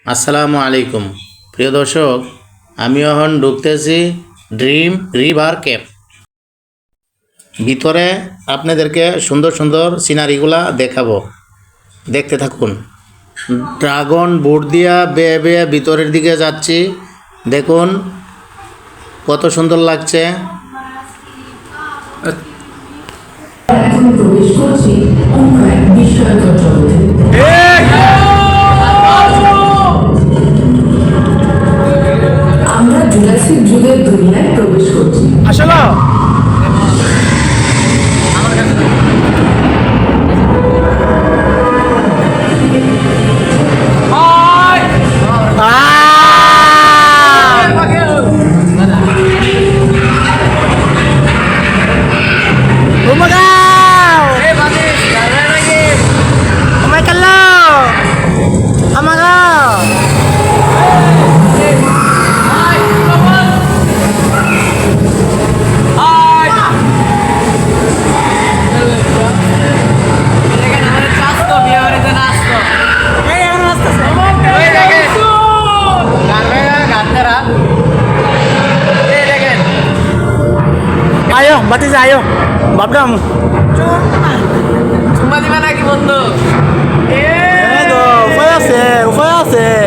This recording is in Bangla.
আসসালামু আলাইকুম প্রিয় দর্শক, আমি এখন ঢুকতেছি ড্রিম রিভার ক্যাফ। ভিতরে আপনাদেরকে সুন্দর সুন্দর সিনারিগুলা দেখাবো, দেখতে থাকুন। ড্রাগন বোট দিয়া বেয়ে বেয়ে ভিতরের দিকে যাচ্ছি, দেখুন কত সুন্দর লাগছে। এখন প্রবেশ করছি অন্য এক বিস্ময়কর জগতে। আমরা জুরাসিক যুগের দুনিয়ায় প্রবেশ করছি। আসলে ayo, batis ayo. Babdam. Cuma di mana lagi, Bondo? Ego, foi a ser.